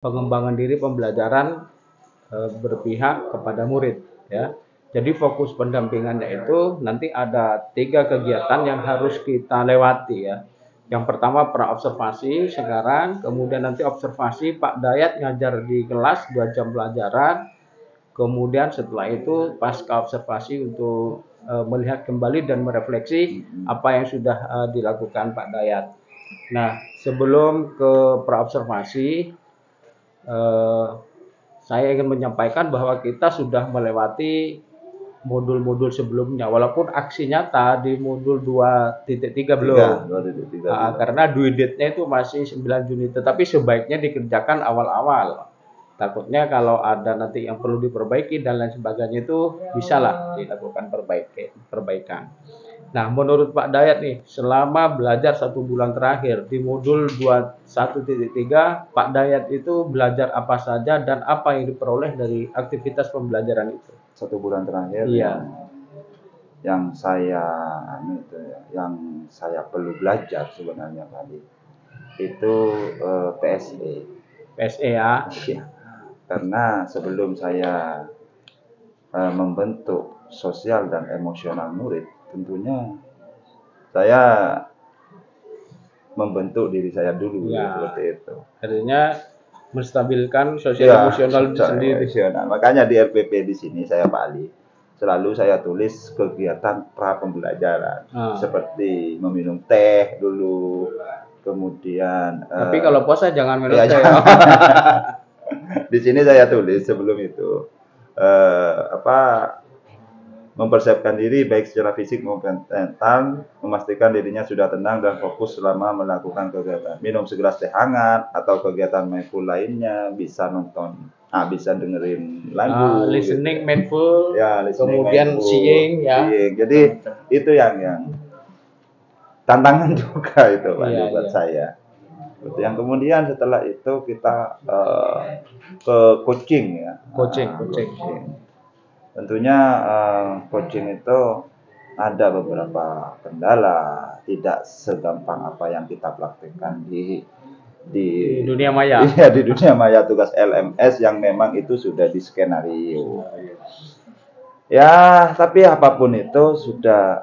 pengembangan diri pembelajaran berpihak kepada murid ya. Jadi fokus pendampingannya itu nanti ada 3 kegiatan yang harus kita lewati ya. Yang pertama praobservasi sekarang, kemudian nanti observasi Pak Dayat ngajar di kelas 2 jam pelajaran, kemudian setelah itu pasca observasi untuk melihat kembali dan merefleksi apa yang sudah dilakukan Pak Dayat. Nah, sebelum ke praobservasi, saya ingin menyampaikan bahwa kita sudah melewati modul-modul sebelumnya, walaupun aksi nyata di modul 2.3 belum. 2.3 karena due date-nya itu masih 9 Juni, tetapi sebaiknya dikerjakan awal-awal. Takutnya kalau ada nanti yang perlu diperbaiki dan lain sebagainya itu bisalah dilakukan perbaikan. Nah, menurut Pak Dayat nih, selama belajar 1 bulan terakhir di modul 21.3, Pak Dayat itu belajar apa saja dan apa yang diperoleh dari aktivitas pembelajaran itu? 1 bulan terakhir Iya. yang saya perlu belajar sebenarnya tadi itu PSE. PSE ya. Karena sebelum saya membentuk sosial dan emosional murid, tentunya saya membentuk diri saya dulu ya, seperti itu. Artinya menstabilkan sosial emosional sendiri. Makanya di RPP di sini saya Pak Ali selalu saya tulis kegiatan pra pembelajaran seperti meminum teh dulu, kemudian. Tapi kalau puasa jangan minum teh. Di sini saya tulis sebelum itu mempersiapkan diri baik secara fisik maupun mental, memastikan dirinya sudah tenang dan fokus selama melakukan kegiatan. Minum segelas teh hangat atau kegiatan mindful lainnya, bisa nonton, bisa dengerin lagu, listening gitu. Mindful, ya, listening kemudian mindful, seeing ya. Jadi itu yang tantangan juga itu Pak buat saya. Yang kemudian setelah itu kita ke coaching ya. Coaching. Tentunya coaching itu ada beberapa kendala, tidak segampang apa yang kita praktekkan di dunia maya. Iya, di dunia maya tugas LMS yang memang itu sudah di skenario. Ya, tapi apapun itu sudah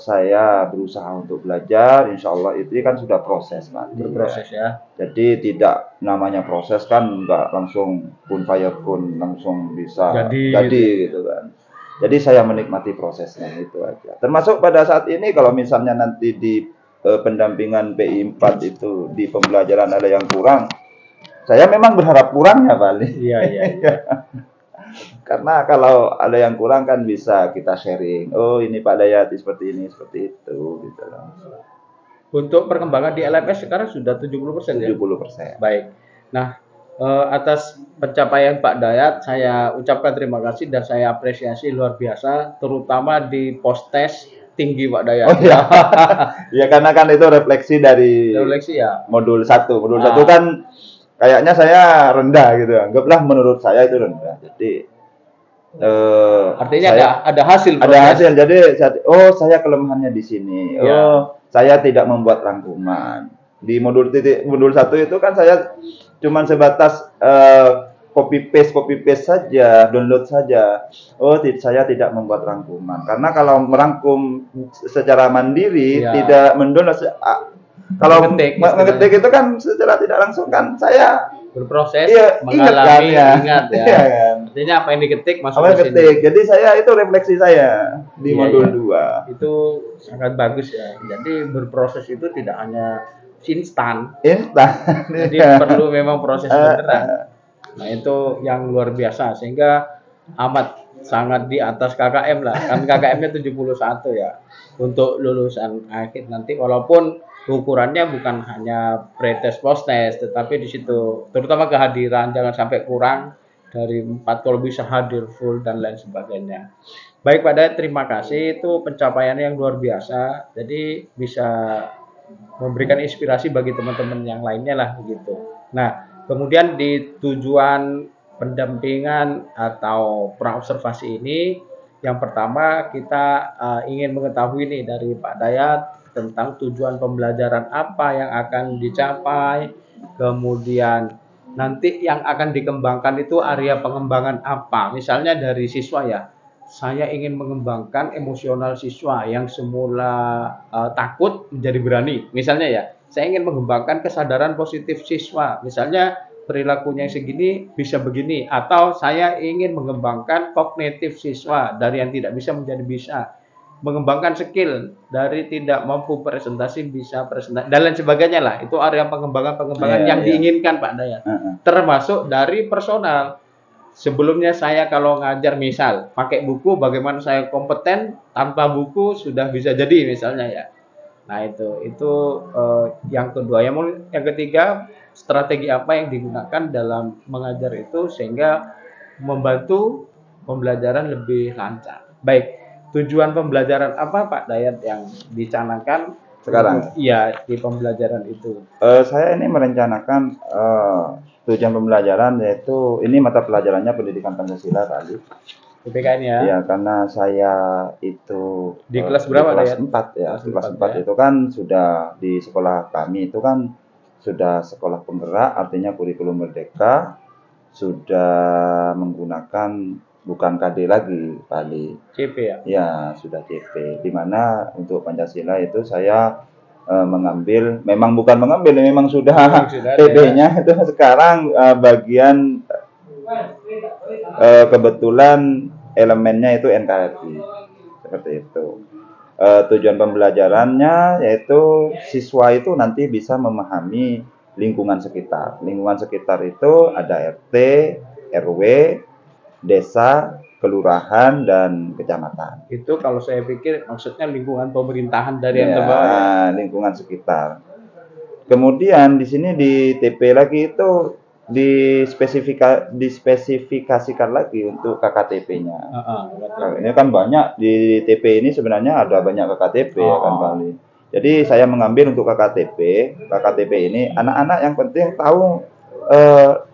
saya berusaha untuk belajar. Insya Allah itu kan sudah proses, Pak. Berproses ya. Jadi tidak namanya proses kan nggak langsung pun fayakun langsung bisa jadi gitu kan. Jadi saya menikmati prosesnya itu aja. Termasuk pada saat ini kalau misalnya nanti di pendampingan PI 4 itu di pembelajaran ada yang kurang, saya memang berharap kurangnya Pak Ali. Iya. Karena kalau ada yang kurang kan bisa kita sharing. Oh ini Pak Dayat seperti ini, seperti itu gitu loh. Untuk perkembangan di LMS sekarang sudah 70% ya? 70%. Baik. Nah, atas pencapaian Pak Dayat, saya ucapkan terima kasih dan saya apresiasi luar biasa, terutama di post-test tinggi Pak Dayat. Oh iya. Ya karena kan itu refleksi dari ya. modul 1. Modul 1 kan kayaknya saya rendah gitu. Anggaplah menurut saya itu rendah. Jadi artinya ada hasil. Ada hasil. Jadi saya kelemahannya di sini. Saya tidak membuat rangkuman. Di modul 1 itu kan saya cuman sebatas copy paste saja, download saja. Saya tidak membuat rangkuman. Karena kalau merangkum secara mandiri tidak mendownload. Kalau mengetik itu kan secara tidak langsung kan saya berproses, mengalami, ingat ya. Artinya apa yang diketik masuk ke sini. Jadi saya itu refleksi saya di modul 2. Itu sangat bagus ya. Jadi berproses itu tidak hanya instan. Jadi perlu memang proses beneran. Nah, itu yang luar biasa sehingga amat sangat di atas KKM lah. Kan KKM-nya 71 ya. Untuk lulusan akhir nanti walaupun ukurannya bukan hanya pretest post-test, tetapi di situ terutama kehadiran jangan sampai kurang dari 4 kalau bisa hadir full dan lain sebagainya. Baik Pak Dayat, terima kasih, itu pencapaian yang luar biasa. Jadi bisa memberikan inspirasi bagi teman-teman yang lainnya lah begitu. Nah, kemudian di tujuan pendampingan atau praobservasi ini, yang pertama kita ingin mengetahui nih dari Pak Dayat tentang tujuan pembelajaran apa yang akan dicapai, kemudian nanti yang akan dikembangkan itu area pengembangan apa. Misalnya dari siswa ya, saya ingin mengembangkan emosional siswa yang semula takut menjadi berani. Misalnya ya, saya ingin mengembangkan kesadaran positif siswa. Misalnya perilakunya segini bisa begini, atau saya ingin mengembangkan kognitif siswa dari yang tidak bisa menjadi bisa, mengembangkan skill dari tidak mampu presentasi bisa presentasi dan lain sebagainya lah. Itu area pengembangan yang diinginkan Pak Dayat. Termasuk dari personal. Sebelumnya saya kalau ngajar misal pakai buku, bagaimana saya kompeten, tanpa buku sudah bisa jadi misalnya ya. Nah itu yang kedua. Yang ketiga, strategi apa yang digunakan dalam mengajar itu sehingga membantu pembelajaran lebih lancar. Baik, tujuan pembelajaran apa Pak Dayat yang dicanangkan sekarang? Iya, di pembelajaran itu. Saya ini merencanakan tujuan pembelajaran yaitu ini mata pelajarannya pendidikan Pancasila tadi. PPKN ya? Iya, karena saya itu di kelas berapa? Di kelas 4 ya. Di kelas 4 ya. Itu kan sudah di sekolah kami itu kan sudah sekolah penggerak, artinya kurikulum merdeka, sudah menggunakan bukan KD lagi, Bali. CP ya? Ya, sudah CP. Di mana untuk Pancasila itu saya mengambil, memang bukan mengambil, memang sudah PB-nya itu sekarang bagian kebetulan elemennya itu NKRI. Seperti itu. Tujuan pembelajarannya yaitu siswa itu nanti bisa memahami lingkungan sekitar. Lingkungan sekitar itu ada RT, RW, desa, kelurahan, dan kecamatan. Itu kalau saya pikir maksudnya lingkungan pemerintahan dari yang terbawah. Lingkungan sekitar. Kemudian di sini di TP lagi itu dispesifikasikan lagi untuk KKTP-nya. Ini kan banyak di TP ini sebenarnya ada banyak KKTP ya kan Pak Ali. Jadi saya mengambil untuk KKTP ini anak-anak yang penting tahu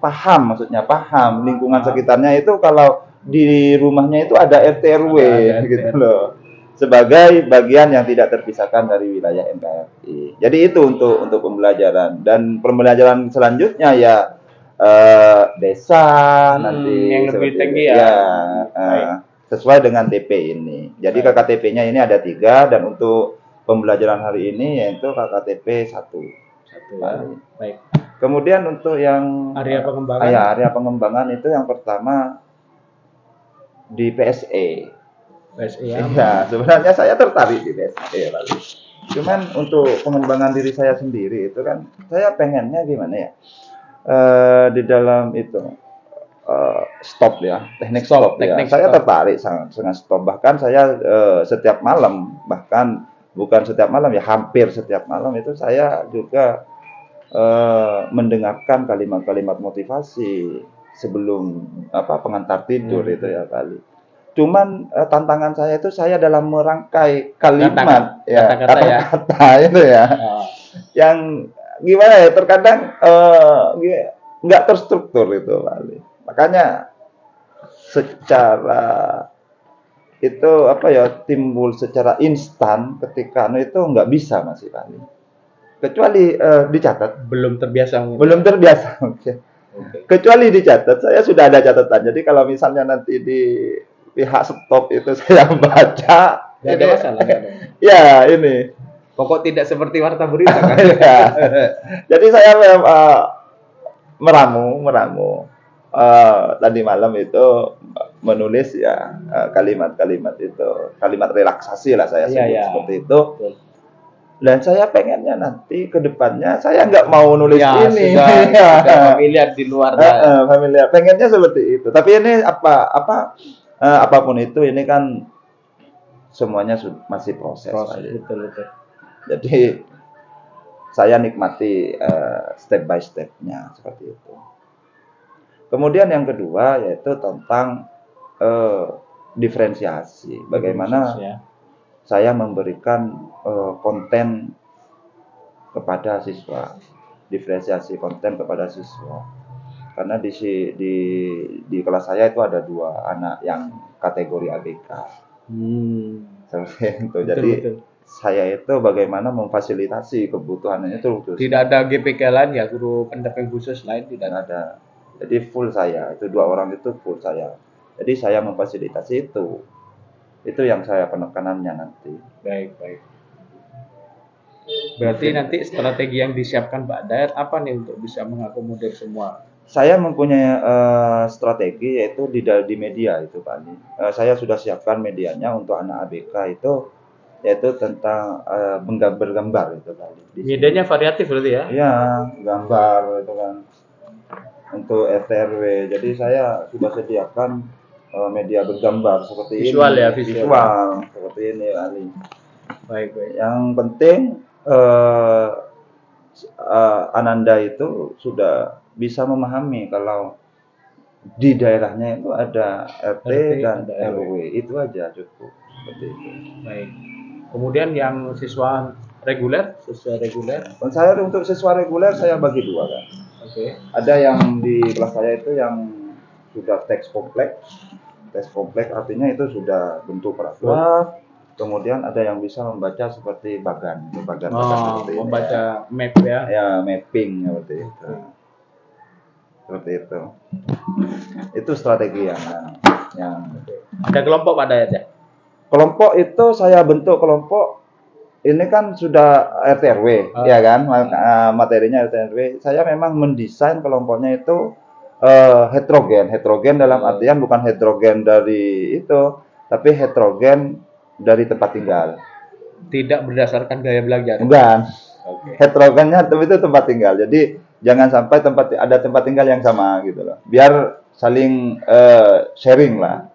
paham, maksudnya paham lingkungan sekitarnya itu kalau di rumahnya itu ada RT RW gitu loh. Sebagai bagian yang tidak terpisahkan dari wilayah NKRI. Jadi itu untuk pembelajaran dan pembelajaran selanjutnya ya desa nanti yang lebih tinggi ya. Sesuai dengan TP ini. Jadi KKTP-nya ini ada 3 dan untuk pembelajaran hari ini yaitu KKTP 1. Ya. Baik. Kemudian untuk yang area pengembangan. Area pengembangan itu yang pertama di PSE. Ya, sebenarnya saya tertarik di PSE lalu. Cuman untuk pengembangan diri saya sendiri itu kan saya pengennya gimana ya? Di dalam itu stop ya, teknik stop ya. Saya tertarik sangat stop. Bahkan saya setiap malam, bahkan bukan setiap malam ya, hampir setiap malam itu saya juga mendengarkan kalimat-kalimat motivasi sebelum pengantar tidur itu ya kali. Cuman tantangan saya itu saya dalam merangkai kalimat kata-kata itu ya. Yang gimana ya, terkadang nggak terstruktur itu kali. Makanya secara itu timbul secara instan ketika itu nggak bisa masih kali. Kecuali dicatat. Belum terbiasa. Okay. Kecuali dicatat, saya sudah ada catatan. Jadi kalau misalnya nanti di pihak stop itu saya baca. Nggak ada masalah. Ya ini. Pokok tidak seperti warta berita kan. Jadi saya meramu. Tadi malam itu menulis ya kalimat-kalimat itu, kalimat relaksasi lah saya sebut seperti itu. Dan saya pengennya nanti ke depannya saya nggak mau nulis ini. Sudah familiar di luar. Familiar. Pengennya seperti itu. Tapi ini apapun itu ini kan semuanya masih proses. Betul. Jadi saya nikmati step by step-nya seperti itu. Kemudian yang kedua yaitu tentang diferensiasi. Bagaimana saya memberikan konten kepada siswa, diferensiasi konten kepada siswa. Karena di kelas saya itu ada 2 anak yang kategori ABK. Seperti itu. Jadi saya itu bagaimana memfasilitasi kebutuhannya itu. Tidak ada GPK lain ya, guru pendamping khusus lain tidak ada. Jadi full saya, itu 2 orang itu full saya. Jadi saya memfasilitasi itu. Itu yang saya penekanannya nanti. Baik. Berarti nanti strategi yang disiapkan Pak Dayat apa nih untuk bisa mengakomodir semua? Saya mempunyai strategi yaitu di media itu Pak Ali. Saya sudah siapkan medianya untuk anak ABK itu yaitu tentang bergambar itu Pak Ali. Medianya variatif berarti ya? Iya, gambar itu kan untuk RT/RW. Jadi saya sudah sediakan media bergambar seperti visual ini. Ya, visual seperti ini Pak Ali. Baik. Yang penting Ananda itu sudah bisa memahami kalau di daerahnya itu ada RT dan RW, itu aja cukup seperti itu. Baik. Kemudian yang siswa reguler, Saya untuk siswa reguler saya bagi 2 kan. Oke. Ada yang di kelas saya itu yang sudah teks kompleks. Teks kompleks artinya itu sudah bentuk paragraf. Kemudian ada yang bisa membaca seperti bagan seperti membaca ini, map ya. Ya, mapping seperti itu. Seperti itu. Itu strategi yang ada kelompok Pak Dayat ya? Kelompok itu saya bentuk kelompok ini kan sudah RT/RW, ya kan? Materinya RT/RW. Saya memang mendesain kelompoknya itu heterogen dalam artian bukan heterogen dari itu, tapi heterogen dari tempat tinggal. Tidak berdasarkan gaya belajar. Bukan. Heterogennya itu tempat tinggal. Jadi jangan sampai ada tempat tinggal yang sama gitu loh. Biar saling sharing lah.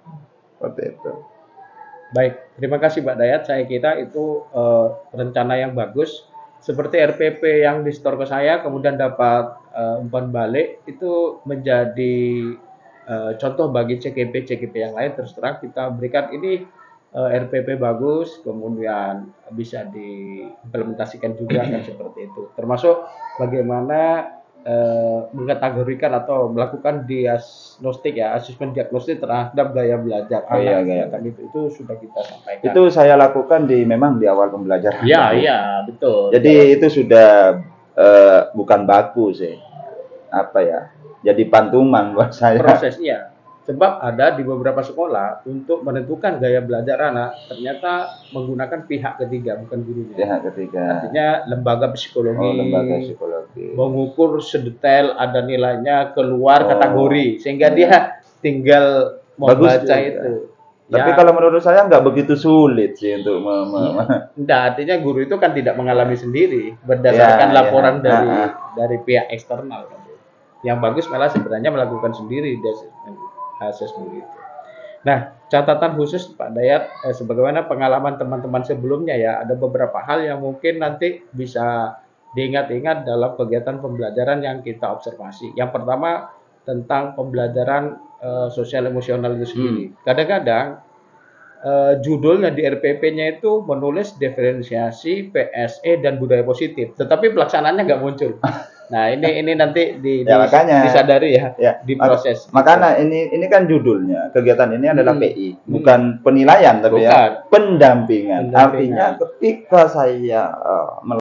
Seperti itu. Baik, terima kasih Pak Dayat. Saya kira itu rencana yang bagus. Seperti RPP yang distor ke saya, kemudian dapat umpan balik, itu menjadi contoh bagi CGP yang lain. Terus terang kita berikan ini RPP bagus, kemudian bisa diimplementasikan juga kan seperti itu. Termasuk bagaimana mengkategorikan atau melakukan diagnostik ya, asesmen diagnostik terhadap gaya belajar anak. Itu sudah kita sampaikan. Itu saya lakukan memang di awal pembelajaran. Iya, betul. Jadi itu sudah bukan baku sih. Apa ya? Jadi pantuman buat saya. Prosesnya. Sebab ada di beberapa sekolah untuk menentukan gaya belajar anak ternyata menggunakan pihak ketiga, bukan gurunya. Pihak ketiga. Artinya lembaga psikologi. Lembaga psikologi. Mengukur sedetail ada nilainya keluar kategori sehingga dia tinggal membaca itu. Tapi kalau menurut saya nggak begitu sulit sih untuk Enggak, artinya guru itu kan tidak mengalami sendiri berdasarkan laporan dari pihak eksternal. Yang bagus malah sebenarnya melakukan sendiri asesmen itu. Nah, catatan khusus Pak Dayat, sebagaimana pengalaman teman-teman sebelumnya ya, ada beberapa hal yang mungkin nanti bisa diingat-ingat dalam kegiatan pembelajaran yang kita observasi. Yang pertama tentang pembelajaran sosial emosional itu sendiri. Kadang-kadang judulnya di RPP-nya itu menulis diferensiasi, PSE dan budaya positif, tetapi pelaksanaannya nggak muncul. Nah, ini nanti makanya, disadari ya di proses. Makanya ini kan judulnya, kegiatan ini adalah PI, bukan penilaian tapi ya pendampingan. Artinya ketika saya